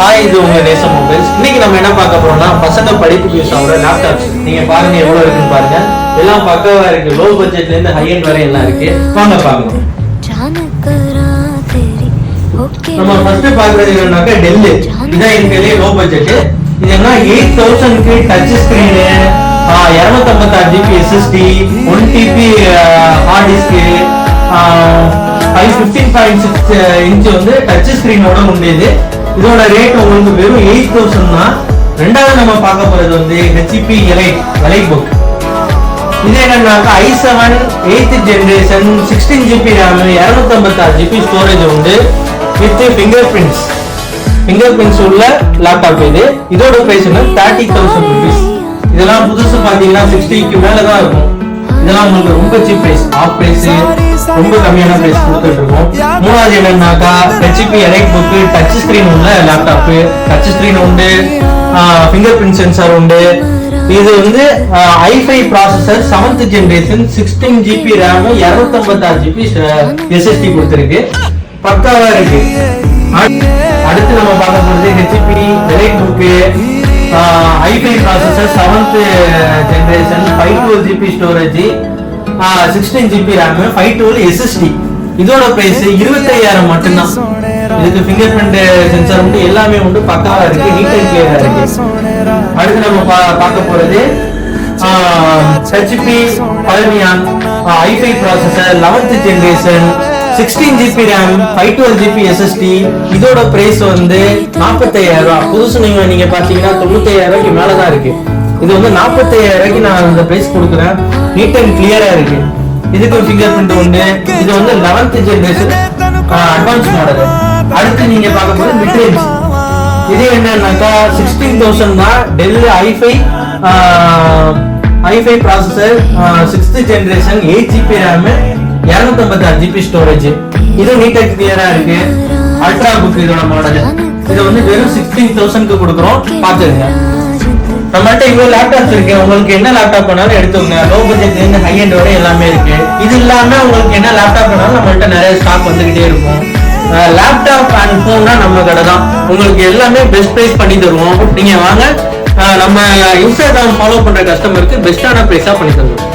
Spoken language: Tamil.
ஹாய், இது உங்க நேசம் மொபைல்ஸ். இன்னைக்கு நம்ம என்ன பார்க்க போறோம்னா பசங்க படிப்புக்கு யூஸ் ஆகுற லேப்டாப்ஸ். நீங்க பாருங்க எவ்வளவு இருக்குன்னு பாருங்க. எல்லாம் பக்கவா இருக்கு. லோ பட்ஜெட்ல இருந்து ஹை எண்ட் வரை எல்லாம் இருக்கு. வாங்க பார்க்கலாம். நம்ம ஃபர்ஸ்ட் பார்க்கறது என்னன்னாக்க டெல். இதான் இருக்கிறதுலே லோ பட்ஜெட். இது என்ன 8000 க்கு touch screen, 256 GB SSD, 1 TB hard disk, 15.6 inch வந்து டச் ஸ்கிரீனோட உண்டு. இதோட ரேட் உங்களுக்கு வெறும் 8000 தான். ரெண்டாவது நம்ம பார்க்க போறது வந்து HP எலைட் புக். இது என்னன்னாக்கா i7 8th generation 16 GB RAM 256 GB storage உண்டு வித் ஃபிங்கர் பிரிண்ட்ஸ் உள்ள லேப்டாப். இதோட பிரைஸ் 30,000 rupees. இதெல்லாம் புதுசு பாத்தீங்கன்னா 60க்கு மேல தான் இருக்கும். இதெல்லாம் உங்களுக்கு ரொம்ப சீப் பிரைஸ், ஆஃப் பிரைஸ், ரொம்ப கம்மியான பிரைஸ் கொடுத்துட்டு இருக்கோம். மூணாவது என்னன்னாக்கா HP elite book touch screen உள்ள லேப்டாப். டச் ஸ்கிரீன் உண்டு, ஃபிங்கர் பிரிண்ட் சென்சார் உண்டு. இது வந்து i5 processor 7th generation 16 GB RAM 256 GB SSD கொடுத்திருக்கு. பக்காவா இருக்கு. அடுத்து நம்ம பார்க்க போறது HP elite book i5 processor 7th generation 512 GB storage, 16 GB RAM 512 SSD. இதோட பிரைஸ் 25,000 மட்டும்தான். இதுக்கு ஃபிங்கர் பிரிண்ட் சென்சார் உண்டு, எல்லாமே உண்டு, பக்காவா இருக்கு, நீட் அண்ட் கிளியரா இருக்கு. அடுத்து நம்ம பார்க்க போறது HP பவலியான் i5 processor 11th generation 16 GB RAM 512 GB SSD. இதோட பிரைஸ் வந்து 45,000. புதுசு நீங்க பாத்தீங்கன்னா 95,000 மேலதான் இருக்கு. இது வந்து 45,000 நான் இந்த பிரைஸ் கொடுக்குறேன். நீட் அண்ட் கிளியரா இருக்கு. இதுக்கு ஃபிங்கர் பிரிண்ட் உண்டு. இது வந்து 11th ஜெனரேஷன் அட்வான்ஸ் மாடல். அடுத்து நீங்க பார்க்க போறது மிட் ரேஞ்ச். இது என்னன்னாக்கா 16,000 தான். Dell i5 processor 6th generation 8 GB RAM 256 GB storage. இது நீட் அண்ட் கிளியரா இருக்கு. அல்ட்ரா புக் இதோட மாடல். இது வந்து வெறும் 16,000க்கு கொடுக்குறோம். பாத்துருங்க. நம்மள்ட்ட இவ்வளவு லேப்டாப்ஸ் இருக்கு. உங்களுக்கு என்ன லேப்டாப் வேணாலும் எடுத்துக்கோங்க. லோ பட்ஜெட்ல இருந்து ஹை எண்ட் வரை எல்லாமே இருக்கு. இது இல்லாம உங்களுக்கு என்ன லேப்டாப் வேணாலும் நம்மள்ட்ட நிறைய ஸ்டாக் வந்துகிட்டே இருக்கும். லேப்டாப் அண்ட் போன்னா நம்ம கடை தான். உங்களுக்கு எல்லாமே பெஸ்ட் பிரைஸ் பண்ணி தருவோம். நீங்க வாங்க, நம்ம இன்ஸ்டாகிராம் ஃபாலோ பண்ற கஸ்டமருக்கு பெஸ்டான பிரைஸா பண்ணி தருவோம்.